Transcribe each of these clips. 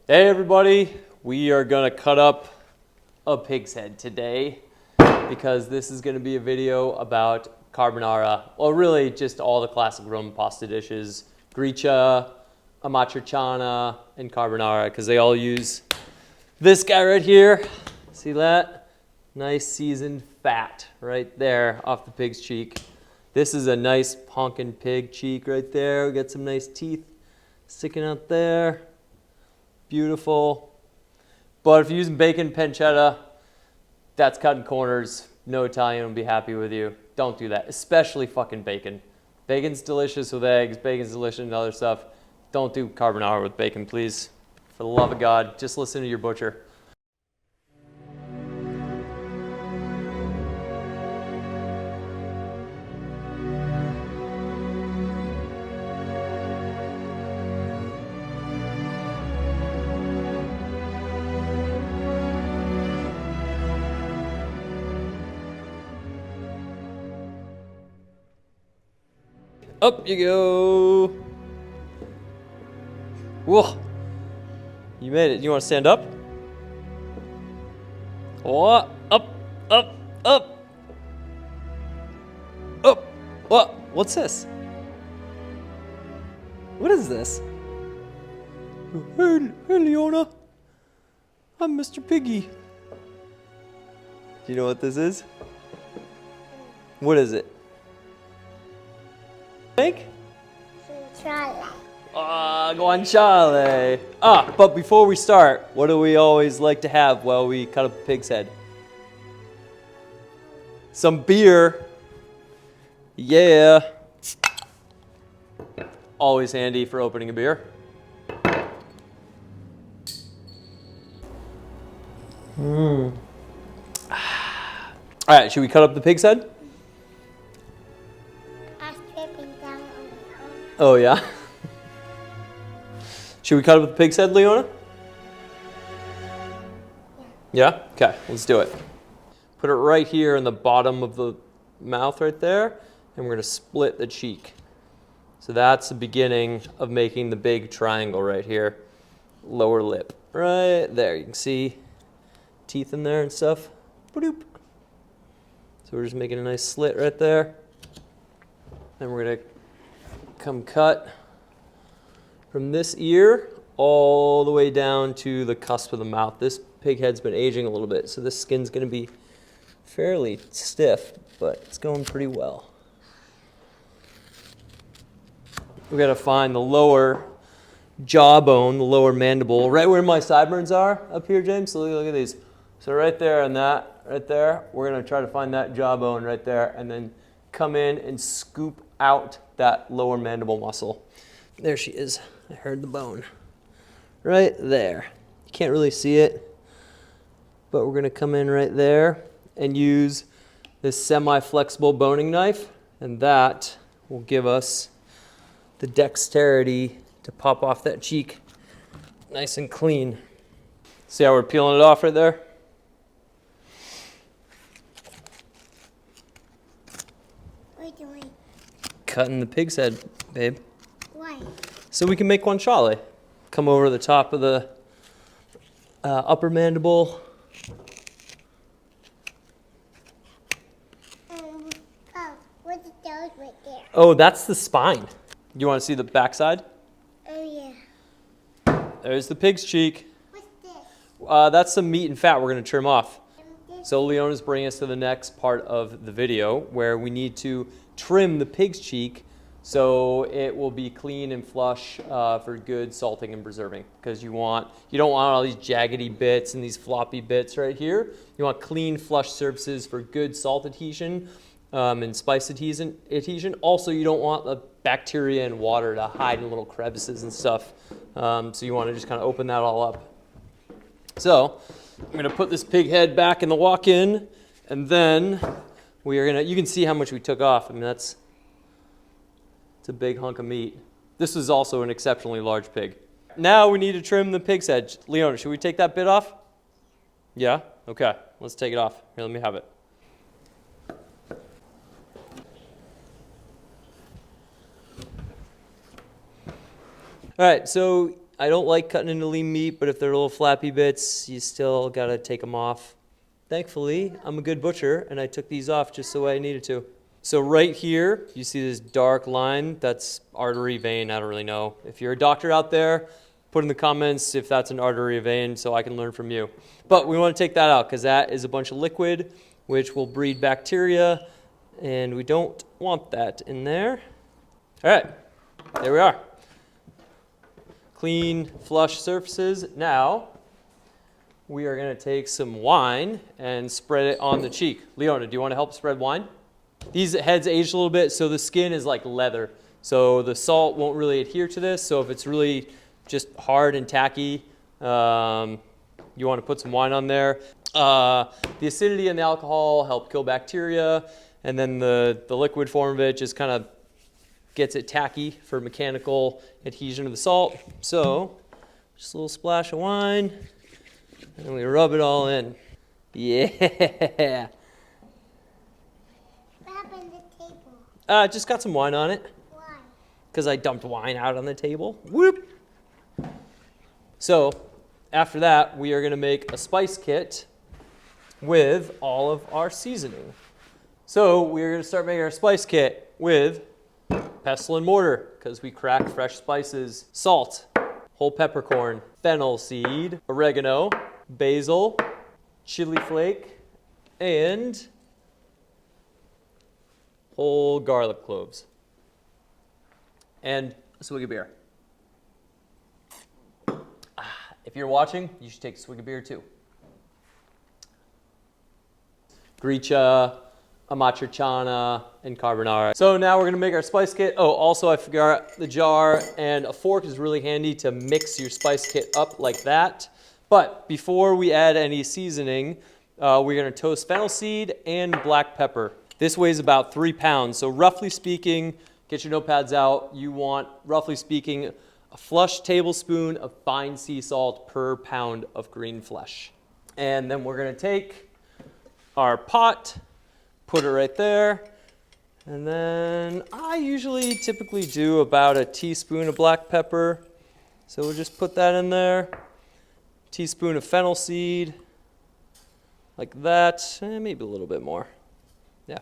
Hey everybody, we are gonna cut up a pig's head today because this is gonna be a video about carbonara, or really just all the classic Roman pasta dishes, gricia, amatriciana, and carbonara, because they all use this guy right here. See that? Nice seasoned fat right there off the pig's cheek. This is a nice honkin' pig cheek right there. We got some nice teeth sticking out there. Beautiful. But if you're using bacon pancetta, that's cutting corners. No Italian will be happy with you. Don't do that, especially fucking bacon. Bacon's delicious with eggs. Bacon's delicious and other stuff. Don't do carbonara with bacon, please. For the love of God, just listen to your butcher. Up you go. Whoa. You made it. You want to stand up? What? Up, up, up. Up. What? What's this? What is this? Hey, Leona. I'm Mr. Piggy. Do you know what this is? What is it? Make? Guanciale. Guanciale. But before we start, what do we always like to have while we cut up a pig's head? Some beer. Yeah. Always handy for opening a beer. All right, should we cut up the pig's head? Oh, yeah? Should we cut up the pig's head, Leona? Yeah? Okay, let's do it. Put it right here in the bottom of the mouth right there, and we're going to split the cheek. So that's the beginning of making the big triangle right here. Lower lip. Right there. You can see teeth in there and stuff. Ba-doop. So we're just making a nice slit right there. Then we're going to come cut from this ear all the way down to the cusp of the mouth. This pig head's been aging a little bit, so this skin's going to be fairly stiff, but it's going pretty well. We got to find the lower jawbone, the lower mandible, right where my sideburns are up here, James. So look at these. So right there and that, right there, we're going to try to find that jawbone right there, and then come in and scoop out that lower mandible muscle. There she is. I heard the bone. Right there. You can't really see it, but we're going to come in right there and use this semi-flexible boning knife, and that will give us the dexterity to pop off that cheek nice and clean. See how we're peeling it off right there? Cutting the pig's head, babe. Why? So we can make guanciale. Come over the top of the upper mandible. What's those right there? Oh, that's the spine. You want to see the backside? Oh, yeah. There's the pig's cheek. What's this? That's some meat and fat we're going to trim off. So Leona's bringing us to the next part of the video where we need to trim the pig's cheek so it will be clean and flush for good salting and preserving, because you don't want all these jaggedy bits and these floppy bits right here. You want clean, flush surfaces for good salt adhesion and spice adhesion. Also, you don't want the bacteria and water to hide in little crevices and stuff. So you want to just kind of open that all up. So I'm going to put this pig head back in the walk-in, and then we are going to, you can see how much we took off. I mean, it's a big hunk of meat. This is also an exceptionally large pig. Now we need to trim the pig's head. Leona, should we take that bit off? Yeah? Okay, let's take it off. Here, let me have it. All right, so I don't like cutting into lean meat, but if they're little flappy bits, you still gotta take them off. Thankfully, I'm a good butcher, and I took these off just the way I needed to. So right here, you see this dark line, that's artery, vein, I don't really know. If you're a doctor out there, put in the comments if that's an artery or vein so I can learn from you. But we want to take that out because that is a bunch of liquid which will breed bacteria, and we don't want that in there. All right, there we are. Clean, flush surfaces. Now, we are going to take some wine and spread it on the cheek. Leona, do you want to help spread wine? These heads aged a little bit, so the skin is like leather. So the salt won't really adhere to this. So if it's really just hard and tacky, you want to put some wine on there. The acidity and the alcohol help kill bacteria. And then the liquid form of it just kind of gets it tacky for mechanical adhesion to the salt. So just a little splash of wine, and we rub it all in. Yeah. Just got some wine on it. Why? Because I dumped wine out on the table. Whoop! So, after that, we are going to make a spice kit with all of our seasoning. So, we're going to start making our spice kit with pestle and mortar, because we crack fresh spices, salt, whole peppercorn, fennel seed, oregano, basil, chili flake, and whole garlic cloves, and a swig of beer. If you're watching, you should take a swig of beer too. Gricia, amatriciana, and carbonara. So now we're gonna make our spice kit. Oh, also I forgot the jar, and a fork is really handy to mix your spice kit up like that. But before we add any seasoning, we're gonna toast fennel seed and black pepper. This weighs about 3 pounds, so roughly speaking, get your notepads out, you want, roughly speaking, a flush tablespoon of fine sea salt per pound of green flesh. And then we're gonna take our pot, put it right there, and then I typically do about a teaspoon of black pepper, so we'll just put that in there, teaspoon of fennel seed, like that, and maybe a little bit more. Yeah.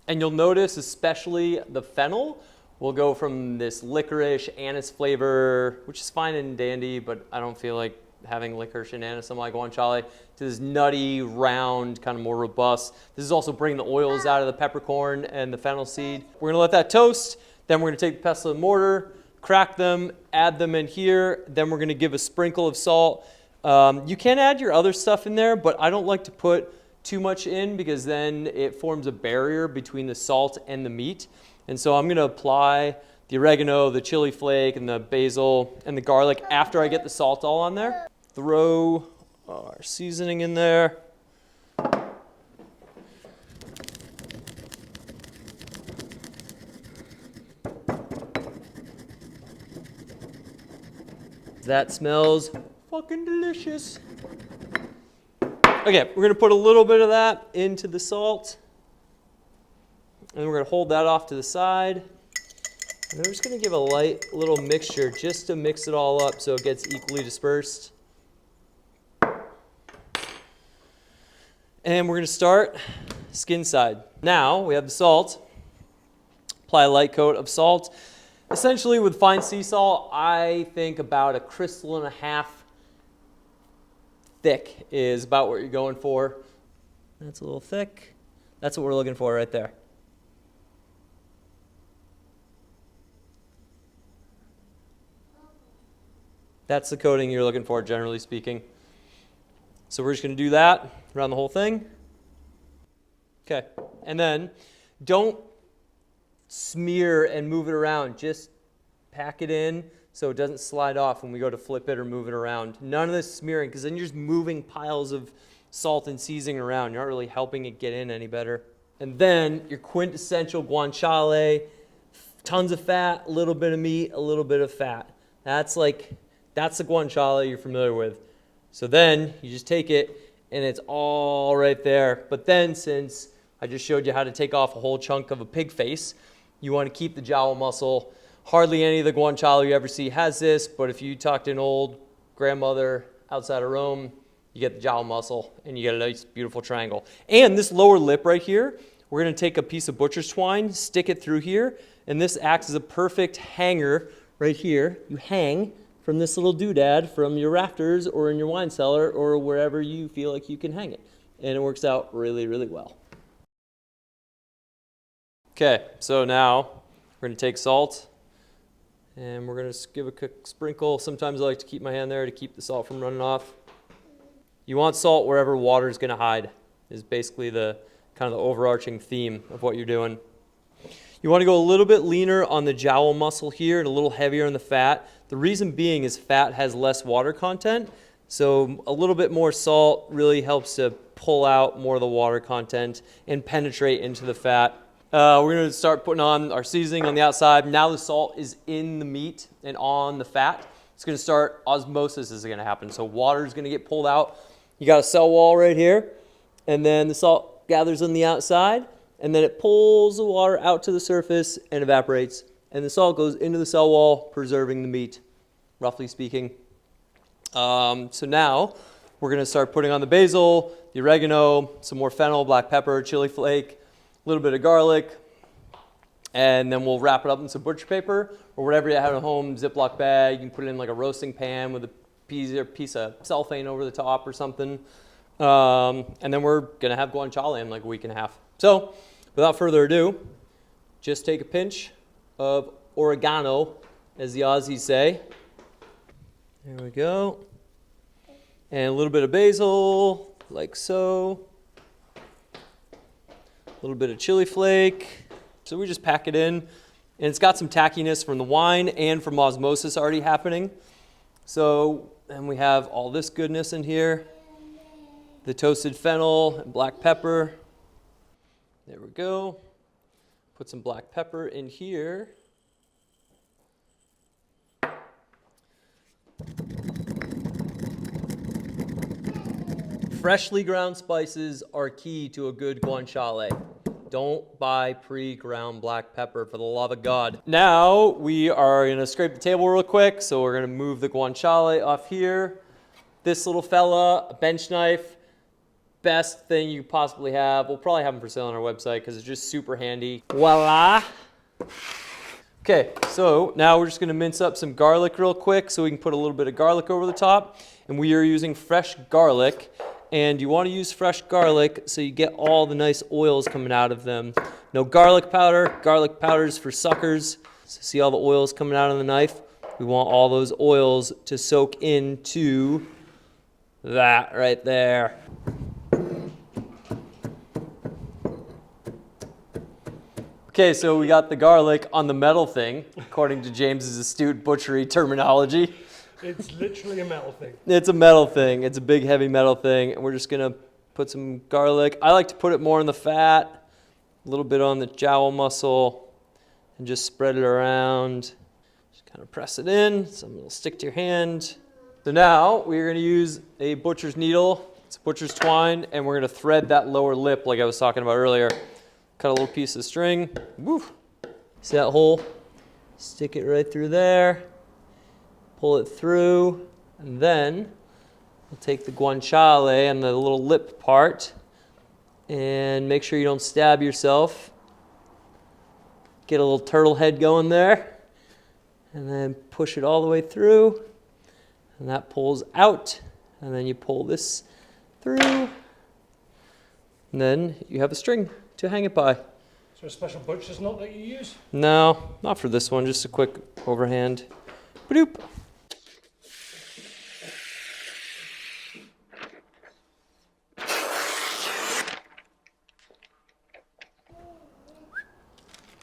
And you'll notice, especially the fennel, will go from this licorice anise flavor, which is fine and dandy, but I don't feel like having licorice and anise on my guanciale, to this nutty, round, kind of more robust. This is also bringing the oils out of the peppercorn and the fennel seed. We're gonna let that toast, then we're gonna take the pestle and mortar, crack them, add them in here, then we're gonna give a sprinkle of salt. You can add your other stuff in there, but I don't like to put too much in because then it forms a barrier between the salt and the meat. And so I'm gonna apply the oregano, the chili flake, and the basil, and the garlic after I get the salt all on there. Throw our seasoning in there. That smells fucking delicious. Okay, we're gonna put a little bit of that into the salt, and we're gonna hold that off to the side. And then we're just gonna give a light little mixture just to mix it all up so it gets equally dispersed. And we're gonna start skin side. Now we have the salt. Apply a light coat of salt. Essentially with fine sea salt, I think about 1.5 crystals thick is about what you're going for. That's a little thick. That's what we're looking for right there. That's the coating you're looking for, generally speaking. So we're just gonna do that around the whole thing. Okay, and then don't smear and move it around. Just pack it in so it doesn't slide off when we go to flip it or move it around. None of this smearing, because then you're just moving piles of salt and seasoning around. You're not really helping it get in any better. And then your quintessential guanciale, tons of fat, a little bit of meat, a little bit of fat. That's the guanciale you're familiar with. So then you just take it and it's all right there. But then since I just showed you how to take off a whole chunk of a pig face, you want to keep the jowl muscle Hardly any of the guanciale you ever see has this, but if you talk to an old grandmother outside of Rome, you get the jowl muscle and you get a nice, beautiful triangle. And this lower lip right here, we're going to take a piece of butcher's twine, stick it through here, and this acts as a perfect hanger right here. You hang from this little doodad from your rafters or in your wine cellar or wherever you feel like you can hang it. And it works out really, really well. Okay, so now we're going to take salt and we're going to give a quick sprinkle. Sometimes I like to keep my hand there to keep the salt from running off. You want salt wherever water is going to hide, is basically the kind of the overarching theme of what you're doing. You want to go a little bit leaner on the jowl muscle here and a little heavier on the fat. The reason being is fat has less water content, so a little bit more salt really helps to pull out more of the water content and penetrate into the fat. We're going to start putting on our seasoning on the outside. Now the salt is in the meat and on the fat. It's going to start, osmosis is going to happen. So water is going to get pulled out. You got a cell wall right here, and then the salt gathers on the outside, and then it pulls the water out to the surface and evaporates, and the salt goes into the cell wall, preserving the meat, roughly speaking. So now we're going to start putting on the basil, the oregano, some more fennel, black pepper, chili flake, a little bit of garlic, and then we'll wrap it up in some butcher paper or whatever you have at home, Ziploc bag. You can put it in like a roasting pan with a piece of cellophane over the top or something. And then we're going to have guanciale in like a week and a half. So without further ado, just take a pinch of oregano, as the Aussies say. There we go. And a little bit of basil, like so. A little bit of chili flake. So we just pack it in. And it's got some tackiness from the wine and from osmosis already happening. So, and we have all this goodness in here. The toasted fennel and black pepper. There we go. Put some black pepper in here. Freshly ground spices are key to a good guanciale. Don't buy pre-ground black pepper, for the love of God. Now we are going to scrape the table real quick. So we're going to move the guanciale off here. This little fella, a bench knife, best thing you possibly have. We'll probably have them for sale on our website because it's just super handy. Voila. Okay, so now we're just going to mince up some garlic real quick so we can put a little bit of garlic over the top. And we are using fresh garlic. And you want to use fresh garlic so you get all the nice oils coming out of them. No garlic powder. Garlic powder is for suckers. So see all the oils coming out of the knife? We want all those oils to soak into that right there. Okay, so we got the garlic on the metal thing, according to James's astute butchery terminology. It's literally a metal thing. It's a metal thing. It's a big, heavy metal thing. And we're just going to put some garlic. I like to put it more in the fat, a little bit on the jowl muscle, and just spread it around. Just kind of press it in. Something will stick to your hand. So now we're going to use a butcher's needle. It's a butcher's twine. And we're going to thread that lower lip like I was talking about earlier. Cut a little piece of string. Woo. See that hole? Stick it right through there. Pull it through, and then we'll take the guanciale and the little lip part and make sure you don't stab yourself. Get a little turtle head going there, and then push it all the way through, and that pulls out, and then you pull this through, and then you have a string to hang it by. Is there a special butcher's knot that you use? No, not for this one, just a quick overhand. Ba-doop.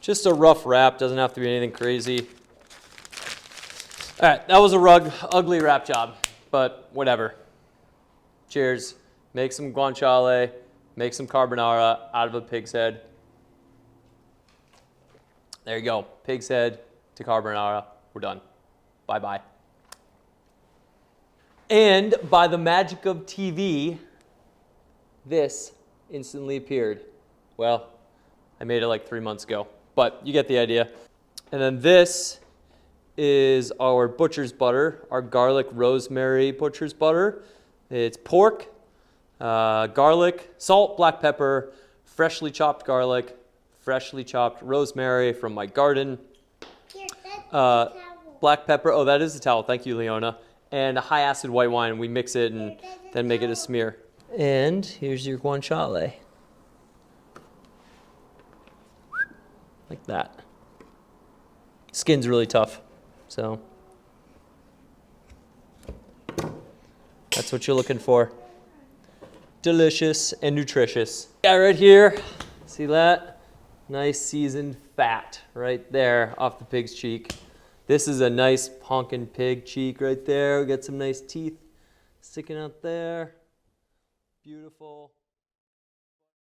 Just a rough wrap, doesn't have to be anything crazy. All right, that was a ugly wrap job, but whatever. Cheers. Make some guanciale, make some carbonara out of a pig's head. There you go, pig's head to carbonara. We're done. Bye-bye. And by the magic of TV, this instantly appeared. Well, I made it like 3 months ago. But you get the idea. And then this is our butcher's butter, our garlic rosemary butcher's butter. It's pork, garlic, salt, black pepper, freshly chopped garlic, freshly chopped rosemary from my garden, Here, that's the towel. black pepper. Oh, that is a towel. Thank you, Leona. And a high acid white wine. We mix it and then make it a smear. And here's your guanciale. Like that. Skin's really tough, so that's what you're looking for. Delicious and nutritious. Yeah, right here, see that? Nice seasoned fat right there off the pig's cheek. This is a nice honkin' pig cheek right there. We got some nice teeth sticking out there. Beautiful.